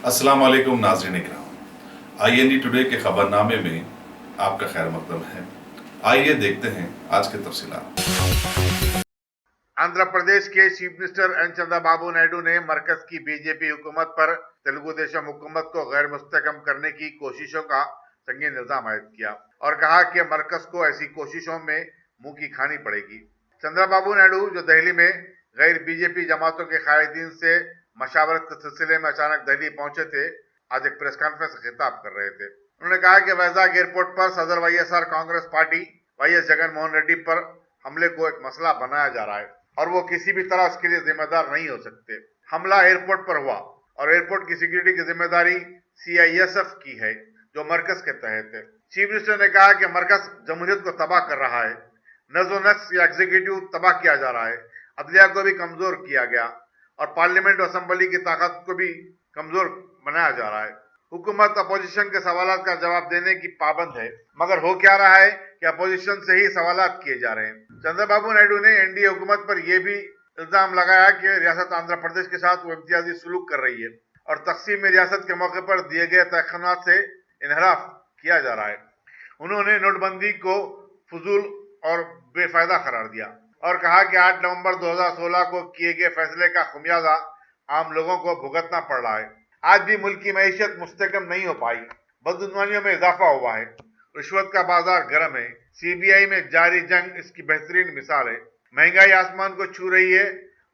अस्सलाम वालेकुम नाज़रीन इकराम। IND टुडे के खबरनामे में आपका खैर मकदम है। आइए देखते हैं आज के तफसीलात। आंध्र प्रदेश के chief minister N Chandrababu Naidu ने मरकज की बीजेपी हुकूमत पर तेलुगु देशम हुकूमत को गैर मुस्तहकम करने की कोशिशों का संगीन इल्जाम आयद किया और कहा कि मरकज को ऐसी कोशिशों में मुंह की खानी पड़ेगी। चंद्रबाबू नायडू जो दिल्ली में गैर बीजेपी जमातों के कायदीन से मशावरत के सिलसिले में अचानक दिल्ली पहुंचे थे, आज एक प्रेस कॉन्फ्रेंस से खिताब कर रहे थे। उन्होंने कहा कि वैजाग एयरपोर्ट पर सदर YSR Congress party YS Jaganmohan Reddy पर हमले को एक मसला बनाया जा रहा है और वो किसी भी तरह इसके लिए जिम्मेदार नहीं हो सकते। हमला एयरपोर्ट पर हुआ और एयरपोर्ट की सिक्योरिटी की जिम्मेदारी CISF की है, जो मरकज के तहत है। चीफ मिनिस्टर ने कहा कि मरकज जमहूरियत को तबाह कर रहा है, नजो नक्श या एग्जीक्यूटिव तबाह किया जा रहा है, अदलिया को भी कमजोर किया गया और पार्लियामेंट और असेंबली की ताकत को भी कमजोर बनाया जा रहा है। हुकूमत अपोजिशन के सवालात का जवाब देने की पाबंद है, मगर हो क्या रहा है कि अपोजिशन से ही सवालात किए जा रहे हैं। चंद्रबाबू नायडू ने NDA हुकूमत पर यह भी इल्जाम लगाया कि रियासत आंध्र प्रदेश के साथ वो इम्तियाजी सलूक कर रही है और तकसीम रियासत के मौके पर दिए गए तयखानात से इनहराफ किया जा रहा है। उन्होंने नोटबंदी को फजूल और बेफायदा करार दिया और कहा कि 8 नवंबर 2016 को किए गए फैसले का खुमियाजा आम लोगों को भुगतना पड़ रहा है। आज भी मुल्क की मईशत मुस्तकम नहीं हो पाई, बदगुमानियों में इजाफा हुआ है, रिश्वत का बाजार गर्म है, CBI में जारी जंग इसकी बेहतरीन मिसाल है। महंगाई आसमान को छू रही है,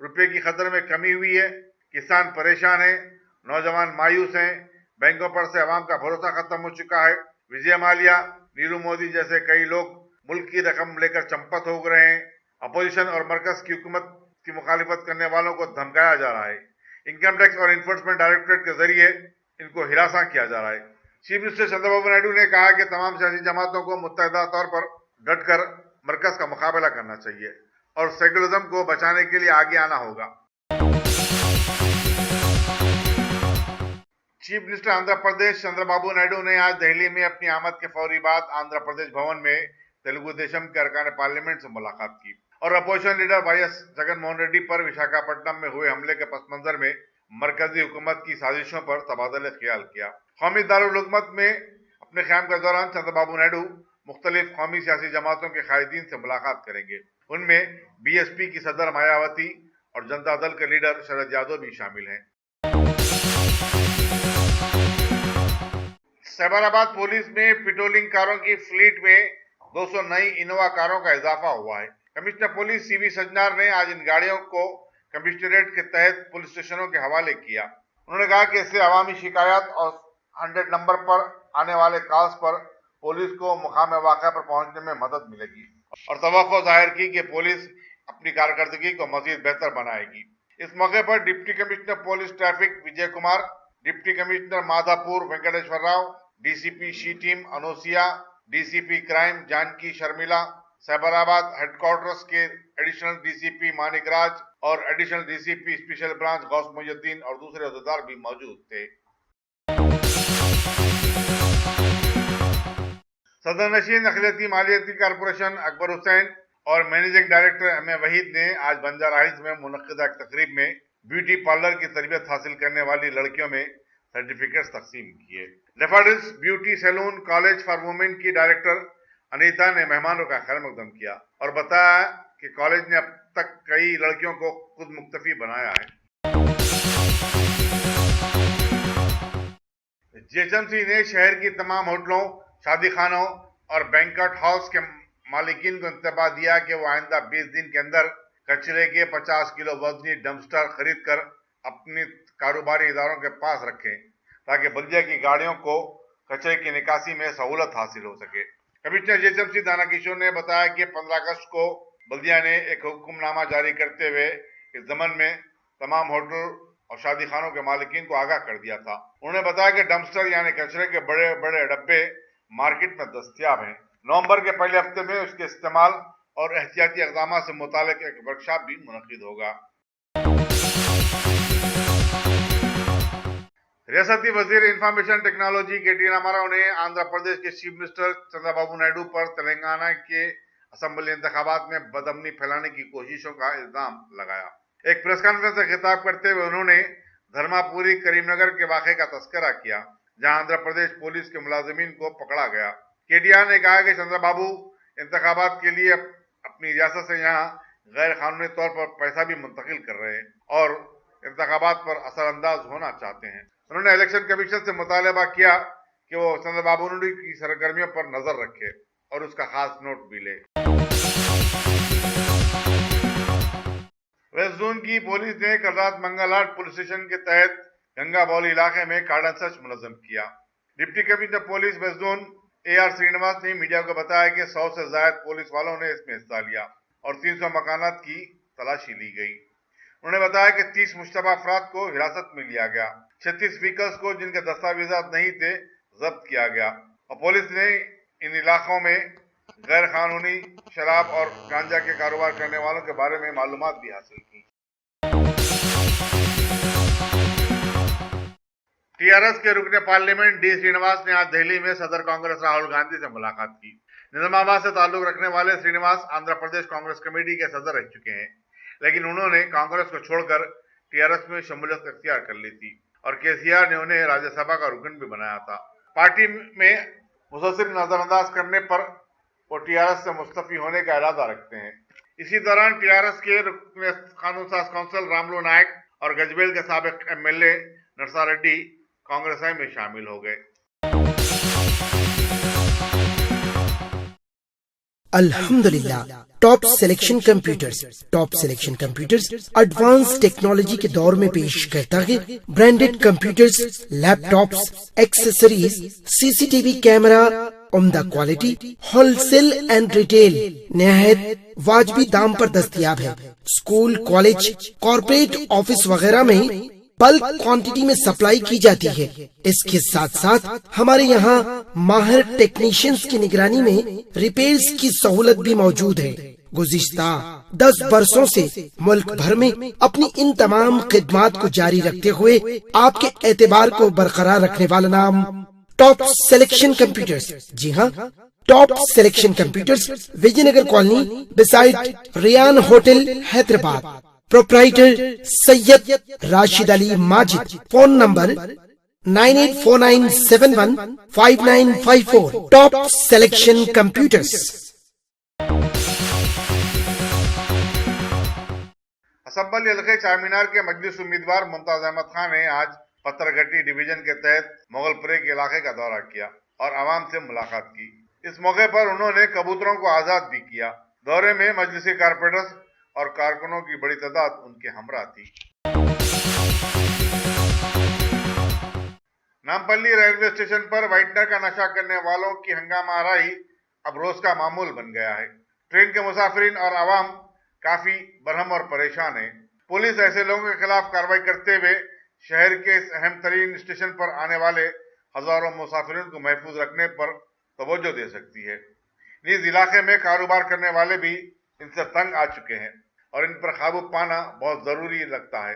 रुपए की खतर में कमी हुई है, किसान परेशान है, नौजवान मायूस हैं, बैंकों पर से अवाम का भरोसा खत्म हो चुका है। विजय माल्या, नीरू मोदी जैसे कई लोग मुल्क की रकम लेकर चंपत हो रहे हैं। अपोजिशन और मरकज की हुकूमत की मुखालिफत करने वालों को धमकाया जा रहा है। इनकम टैक्स और इन्फोर्समेंट डायरेक्टरेट के जरिए इनको हिरासा किया जा रहा है। चीफ मिनिस्टर चंद्रबाबू नायडू ने कहा कि तमाम सियासी जमातों को मुत्तहदा तौर पर डटकर मरकज का मुकाबला करना चाहिए और सेकुलरिज्म को बचाने के लिए आगे आना होगा। चीफ मिनिस्टर आंध्र प्रदेश चंद्रबाबू नायडू ने आज दिल्ली में अपनी आमद के फौरी बाद आंध्र प्रदेश भवन में तेलुगु देशम के अरकान पार्लियामेंट से मुलाकात की और opposition leader YS Jaganmohan Reddy पर विशाखापट्टनम में हुए हमले के पस मंजर में मरकजी हुकूमत की साजिशों पर तबादला ख्याल किया। कौमी दारुल हुकूमत में अपने क़याम के दौरान चंद्रबाबू नायडू मुख्तलिफ कौमी सियासी जमातों के कायदीन से मुलाकात करेंगे। उनमें BSP की सदर मायावती और जनता दल के लीडर शरद यादव भी शामिल हैं। सैबराबाद पुलिस में पेट्रोलिंग कारों की फ्लीट में 200 नई इनोवा कारों का इजाफा हुआ है। कमिश्नर पुलिस CV सज्जनार ने आज इन गाड़ियों को कमिश्नरेट के तहत पुलिस स्टेशनों के हवाले किया। उन्होंने कहा कि इससे अवामी शिकायत और 100 नंबर पर आने वाले कॉल्स पर पुलिस को मुकाम वाक़या पर पहुंचने में मदद मिलेगी और तवक्को जाहिर की कि पुलिस अपनी कारकर्दगी को मजीद बेहतर बनाएगी। इस मौके पर deputy commissioner police traffic Vijay Kumar, deputy commissioner Madhapur Venkateswara Rao, DCP she team Anasuya, DCP crime Janaki Sharmila, Cyberabad headquarters के एडिशनल DCP मानिक राज और additional DCP special branch Ghouse Muhiuddin और दूसरे अहदेदार भी मौजूद थे। सदर नशीन अखिलती मालियती कारपोरेशन अकबर हुसैन और मैनेजिंग डायरेक्टर MA वहीद ने आज बंजारा हिल्स में मुनक्किदा एक तकरीब में ब्यूटी पार्लर की तरबियत हासिल करने वाली लड़कियों में सर्टिफिकेट्स तकसीम किए। Daffodils beauty salon college for women की डायरेक्टर अनीता ने मेहमानों का खैर मकदम किया और बताया कि कॉलेज ने अब तक कई लड़कियों को खुद मुक्तफी बनाया है। GHMC ने शहर की तमाम होटलों, शादी खानों और बैंक्वेट हाउस के मालिकीन को इंतबाह दिया कि वो आइंदा 20 दिन के अंदर कचरे के 50 किलो वजनी डंपस्टर खरीद कर अपनी कारोबारी इदारों के पास रखें ताकि बल्दिया की गाड़ियों को कचरे की निकासी में सहूलत हासिल हो सके। कमिश्नर GHMC दाना किशोर ने बताया कि 15 अगस्त को बल्दिया ने एक हुक्मनामा जारी करते हुए इस ज़मन में तमाम होटल और शादी खानों के मालिकीन को आगाह कर दिया था। उन्होंने बताया कि डंपस्टर यानी कचरे के बड़े बड़े डब्बे मार्केट में दस्तयाब हैं। नवंबर के पहले हफ्ते में उसके इस्तेमाल और एहतियाती इक़दाम से मुतालिक एक वर्कशॉप भी मुनक़िद होगा। रियासती वजीर इंफॉर्मेशन टेक्नोलॉजी KT रामाराव ने आंध्र प्रदेश के चीफ मिनिस्टर चंद्रबाबू नायडू पर तेलंगाना के असेंबली इंतखाबात में बदअमनी फैलाने की कोशिशों का इल्जाम लगाया। एक प्रेस कॉन्फ्रेंस से खिताब करते हुए उन्होंने धर्मापुरी करीमनगर के वाक़े का तस्करा किया, जहां आंध्र प्रदेश पुलिस के मुलाजिमीन को पकड़ा गया। केटीआर ने कहा कि चंद्रबाबू इंतखाबात के लिए अपनी रियासत से यहाँ गैर कानूनी तौर पर पैसा भी मुंतकिल कर रहे हैं और इंतखाबात पर असरअंदाज होना चाहते हैं। उन्होंने इलेक्शन कमीशन से मुतालबा किया कि वो चंद्रबाबू नायडू की सरगर्मियों पर नजर रखे और उसका खास नोट भी ले। वेस्ट जोन की पुलिस ने कल रात मंगलहाट पुलिस स्टेशन के तहत गंगाबौली इलाके में कार्डन सर्च मुनज़्ज़म किया। Deputy commissioner police west zone AR Srinivas ने मीडिया को बताया कि 100 से ज्यादा पुलिस वालों ने इसमें हिस्सा लिया और 300 मकानात की तलाशी ली गई। उन्होंने बताया कि 30 मुश्तबा अफराद को हिरासत में लिया गया, 36 व्हीकल्स को जिनके दस्तावेजात नहीं थे जब्त किया गया और पुलिस ने इन इलाकों में गैर कानूनी शराब और गांजा के कारोबार करने वालों के बारे में मालूमात भी हासिल की। टीआरएस के रुकने पार्लियामेंट डी श्रीनिवास ने आज दिल्ली में सदर कांग्रेस राहुल गांधी से मुलाकात की। निजामाबाद से ताल्लुक रखने वाले श्रीनिवास आंध्र प्रदेश कांग्रेस कमेटी के सदर रह चुके हैं, लेकिन उन्होंने कांग्रेस को छोड़कर टीआरएस में शमूलियत अख्तियार कर ली थी और केसीआर ने उन्हें राज्यसभा का रुकन भी बनाया था। पार्टी में मुसलसल नजरअंदाज करने पर वो टीआरएस से मुस्तफी होने का इरादा रखते हैं। इसी दौरान टीआरएस के रुकने कानून साज काउंसिल रामलू नायक और गजबेल के साबिक MLA नरसा रेड्डी कांग्रेस में शामिल हो गए। अल्हम्दुलिल्लाह, top selection computers advance technology के दौर में पेश करता है branded computers, laptops, accessories, CCTV camera, उम्दा क्वालिटी, होलसेल एंड रिटेल निहायत वाजबी दाम पर दस्तयाब है। स्कूल, कॉलेज, कॉर्पोरेट ऑफिस वगैरह में बल्क क्वांटिटी में सप्लाई की जाती है। इसके साथ साथ हमारे यहाँ माहिर टेक्नीशियंस की निगरानी में रिपेयर्स की सहूलत भी मौजूद है। गुज़िश्ता 10 बरसों से मुल्क भर में अपनी इन तमाम खिदमात को जारी रखते हुए आपके एतबार को बरकरार रखने वाला नाम टॉप सिलेक्शन कंप्यूटर्स। जी हाँ, top selection computers, Vijayanagar colony beside Riyan hotel, Hyderabad. Proprietor Syed Rashid Ali Majid. Phone number 9849715954। Top selection computers. Assembly हल्के चारमीनार के मजलिस उम्मीदवार मुमताज अहमद खान ने आज पत्थरघट्टी डिवीजन के तहत मुगलपुरे के इलाके का दौरा किया और आवाम से मुलाकात की। इस मौके पर उन्होंने कबूतरों को आजाद भी किया। दौरे में मजलिसी कारपोरेटर्स और कारकुनों की बड़ी तादाद उनके हमरा थी। नामपल्ली रेलवे स्टेशन पर व्हाइटनर का नशा करने वालों की हंगामा आराई अब रोज का मामूल बन गया है। ट्रेन के मुसाफिरीन और आवाम काफी बरहम और परेशान है। पुलिस ऐसे लोगों के खिलाफ कार्रवाई करते हुए शहर के इस अहम तरीन स्टेशन पर आने वाले हजारों मुसाफिरों को महफूज रखने पर तवज्जो दे सकती है। इस इलाके में कारोबार करने वाले भी इनसे तंग आ चुके हैं और इन पर काबू पाना बहुत जरूरी लगता है।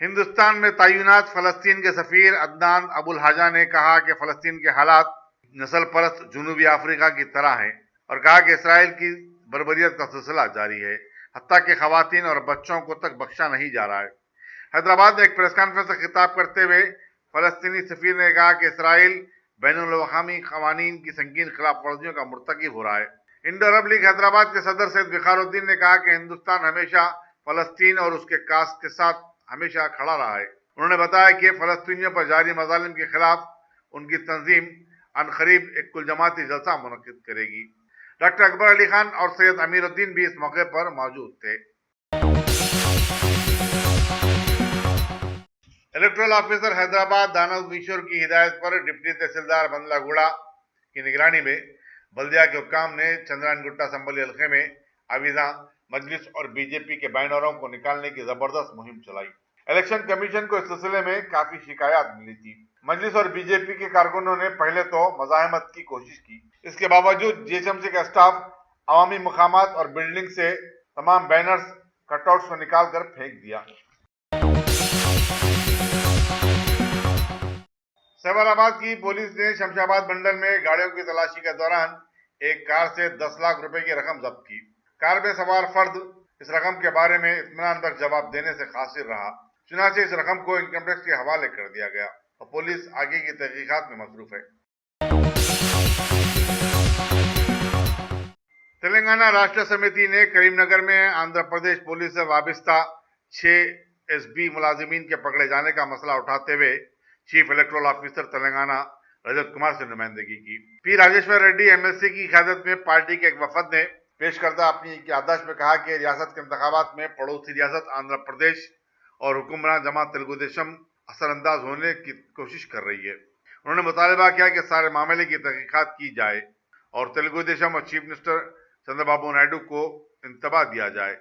हिंदुस्तान में तैनात फलस्तीन के सफीर अदनान अबुल हाजा ने कहा कि फलस्तीन के हालात नस्ल परस्त जनूबी अफ्रीका की तरह है और कहा कि इसराइल की बर्बरियत का सिलसिला जारी है, हत्ता कि खवातीन और बच्चों को तक बख्शा नहीं जा रहा है। हैदराबाद में एक प्रेस कॉन्फ्रेंस से खिताब करते हुए फलस्तीनी सफीर ने कहा कि इसराइल बैनुल-अक़वामी क़वानीन की संगीन खिलाफ वर्जियों का मुर्तकिब हो रहा है। इंडो अरब लीग हैदराबाद के सदर सैयद विखारुद्दीन ने कहा कि हिंदुस्तान हमेशा फलस्तीन और उसके कास्ट के साथ हमेशा खड़ा रहा है। उन्होंने बताया कि फलस्तीनियों पर जारी मज़ालिम के खिलाफ उनकी तंजीम अनकरीब एक कुल जमाती जलसा मुनक़िद करेगी। डॉक्टर अकबर अली खान और सैयद अमीरुद्दीन भी इस मौके पर मौजूद थे। इलेक्टोरल ऑफिसर हैदराबाद दानव किशोर की हिदायत पर डिप्टी तहसीलदार बंदलागुड़ा की निगरानी में बल्दिया के हुक्काम ने चंद्रायनगुट्टा असम्बली हल्के में आविजा मजलिस और बीजेपी के बैनरों को निकालने की जबरदस्त मुहिम चलाई। इलेक्शन कमीशन को इस सिलसिले में काफी शिकायत मिली थी। मजलिस और बीजेपी के कारकुनों ने पहले तो मज़ाहमत की कोशिश की, इसके बावजूद जीएचएमसी का स्टाफ अवामी मकामात और बिल्डिंग से तमाम बैनर्स कटआउट्स को निकाल कर फेंक दिया। सैबराबाद की पुलिस ने शमशाबाद मंडल में गाड़ियों की तलाशी के दौरान एक कार से 10 लाख रुपए की रकम जब्त की। कार में सवार फर्द इस रकम के बारे में इत्मीनान बख्श जवाब देने से कासिर रहा। चुनांचे इस रकम को इनकम टैक्स के हवाले कर दिया गया और पुलिस आगे की तहकीकात में मसरूफ है। तेलंगाना राष्ट्र समिति ने करीमनगर में आंध्र प्रदेश पुलिस से वाबस्ता 6 एसबी मुलाजिमीन के पकड़े जाने का मसला उठाते हुए chief electoral officer Telangana Rajat Kumar से नुमाइंदगी की। पी राजेश्वर रेड्डी एमएलसी की क़यादत में पार्टी के एक वफद ने पेश करदा अपनी याददाश्त में कहा कि रियासत के इंतखाबात में पड़ोसी रियासत आंध्र प्रदेश और हुक्मरान जमात तेलुगु देशम असरअंदाज होने की कोशिश कर रही है। उन्होंने मुतालबा किया कि सारे मामले की तहकीकात की जाए और तेलुगु देशम और चीफ मिनिस्टर चंद्रबाबू नायडू को इंतबाह दिया जाए।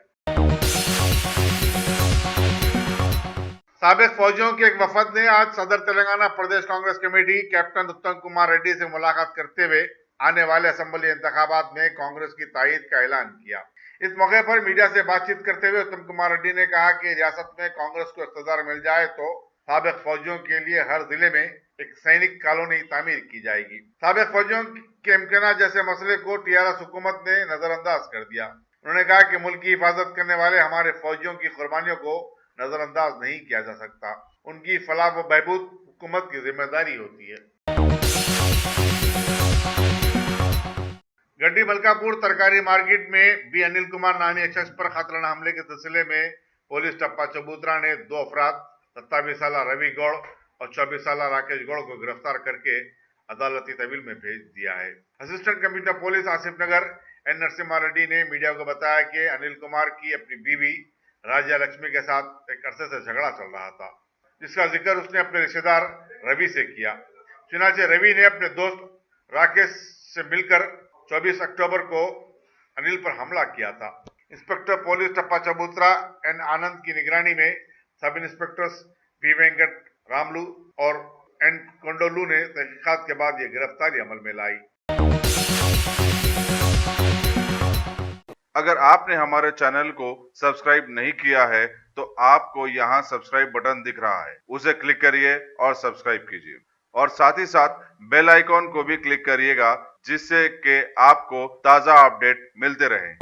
साबिक फौजियों के एक वफद ने आज सदर तेलंगाना प्रदेश कांग्रेस कमेटी कैप्टन उत्तम कुमार रेड्डी से मुलाकात करते हुए आने वाले असेंबली इंतखाबात में कांग्रेस की तायद का ऐलान किया। इस मौके पर मीडिया से बातचीत करते हुए उत्तम कुमार रेड्डी ने कहा कि रियासत में कांग्रेस को इख्तियार मिल जाए तो साबिक फौजियों के लिए हर जिले में एक सैनिक कॉलोनी तामीर की जाएगी। साबिक फौजियों के इम्कान जैसे मसले को टीआरएस हुकूमत ने नजरअंदाज कर दिया। उन्होंने कहा कि मुल्क की हिफाजत करने वाले हमारे फौजियों की कुर्बानियों को नजरअंदाज नहीं किया जा सकता। उनकी फलाह व बहबूद हुकूमत की जिम्मेदारी होती है। गड्डी मलकापुर तरकारी मार्केट में बी अनिल कुमार नामी एक शख्स पर खातराना हमले के सिलसिले में पुलिस टप्पा चबूतरा ने 2 अफराद 27 साल रवि गौड़ और 24 साल राकेश गौड़ को गिरफ्तार करके अदालती तहवील में भेज दिया है। असिस्टेंट कमिश्नर पुलिस आसिफ नगर एन नरसिम्हा रेड्डी ने मीडिया को बताया कि अनिल कुमार की अपनी बीवी राजा लक्ष्मी के साथ एक अरसे से झगड़ा चल रहा था, जिसका जिक्र उसने अपने रिश्तेदार रवि से किया। चुनाचे रवि ने अपने दोस्त राकेश से मिलकर 24 अक्टूबर को अनिल पर हमला किया था। इंस्पेक्टर पुलिस टप्पा चबूतरा एन आनंद की निगरानी में सब इंस्पेक्टर्स पी वेंकट रामलू और एन कोंडोलू ने तहकीकात के बाद ये गिरफ्तारी अमल में लाई। अगर आपने हमारे चैनल को सब्सक्राइब नहीं किया है तो आपको यहाँ सब्सक्राइब बटन दिख रहा है, उसे क्लिक करिए और सब्सक्राइब कीजिए और साथ ही साथ बेल आइकॉन को भी क्लिक करिएगा जिससे कि आपको ताजा अपडेट मिलते रहें।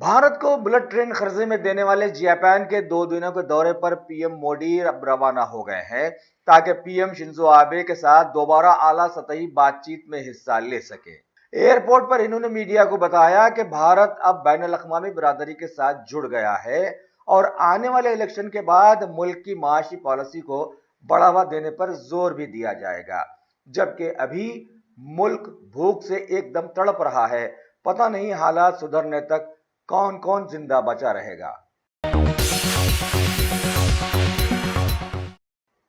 भारत को बुलेट ट्रेन खर्चे में देने वाले जापान के 2 दिनों के दौरे पर पीएम मोदी अब रवाना हो गए हैं ताकि पीएम शिंजो आबे के साथ दोबारा आला सतही बातचीत में हिस्सा ले सके। एयरपोर्ट पर इन्होंने मीडिया को बताया कि भारत अब बैनुल-अक़वामी बिरादरी के साथ जुड़ गया है और आने वाले इलेक्शन के बाद मुल्क की माशी पॉलिसी को बढ़ावा देने पर जोर भी दिया जाएगा, जबकि अभी मुल्क भूख से एकदम तड़प रहा है। पता नहीं हालात सुधरने तक कौन कौन जिंदा बचा रहेगा।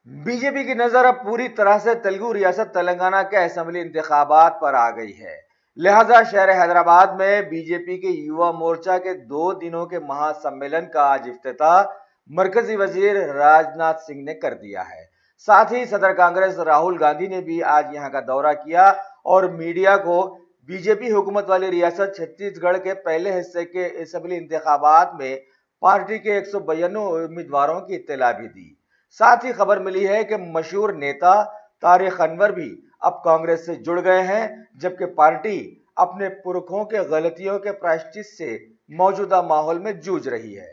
बीजेपी की नजर अब पूरी तरह से तेलुगु रियासत तेलंगाना के असेंबली इंतखाबात पर आ गई है। लिहाजा शहर हैदराबाद में बीजेपी के युवा मोर्चा के 2 दिनों के महासम्मेलन का आज इफ्तिताह मरकजी वजीर राजनाथ सिंह ने कर दिया है। साथ ही सदर कांग्रेस राहुल गांधी ने भी आज यहां का दौरा किया और मीडिया को बीजेपी हुकूमत वाली रियासत छत्तीसगढ़ के पहले हिस्से के असेंबली इंतखाबात में पार्टी के 192 उम्मीदवारों की इत्तला भी दी। साथ ही खबर मिली है कि मशहूर नेता तारिक अनवर भी अब कांग्रेस से जुड़ गए हैं, जबकि पार्टी अपने पुरखों के गलतियों के प्रायश्चित से मौजूदा माहौल में जूझ रही है।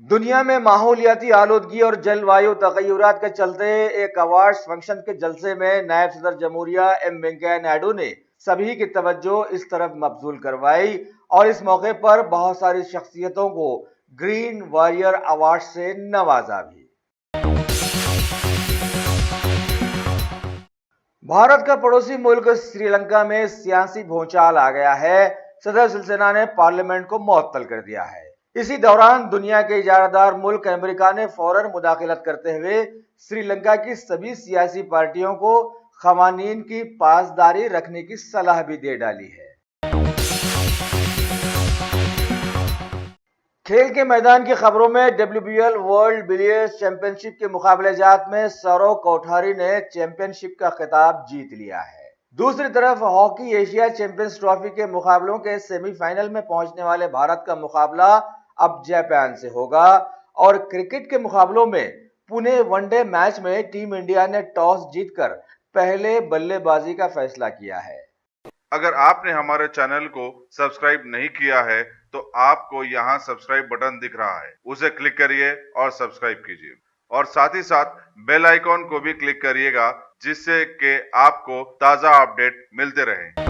दुनिया में माहौलियाती आलूदगी और जलवायु तगय्युरात के चलते एक अवार्ड्स फंक्शन के जलसे में नायब सदर जमहूरिया एम वेंकैया नायडू ने सभी की तवज्जो इस तरफ मबजूल करवाई और इस मौके पर बहुत सारी शख्सियतों को ग्रीन वॉरियर अवार्ड से नवाजा भी। भारत का पड़ोसी मुल्क श्रीलंका में सियासी भूचाल आ गया है। सदर सिलसिला ने पार्लियामेंट को मुअत्तल कर दिया है। इसी दौरान दुनिया के इजारादार मुल्क अमेरिका ने फौरन मुदाखलत करते हुए श्रीलंका की सभी सियासी पार्टियों को खवानीन की पासदारी रखने की सलाह भी दे डाली है। खेल के मैदान की खबरों में WBL वर्ल्ड बिलियर्ड्स चैंपियनशिप के मुकाबलेजात में सौरव कोठारी ने चैंपियनशिप का खिताब जीत लिया है। दूसरी तरफ हॉकी एशिया चैंपियंस ट्रॉफी के मुकाबलों के सेमीफाइनल में पहुंचने वाले भारत का मुकाबला अब जापान से होगा और क्रिकेट के मुकाबलों में पुणे वनडे मैच में टीम इंडिया ने टॉस जीतकर पहले बल्लेबाजी का फैसला किया है। अगर आपने हमारे चैनल को सब्सक्राइब नहीं किया है तो आपको यहाँ सब्सक्राइब बटन दिख रहा है, उसे क्लिक करिए और सब्सक्राइब कीजिए और साथ ही साथ बेल आइकॉन को भी क्लिक करिएगा जिससे कि आपको ताज़ा अपडेट मिलते रहें।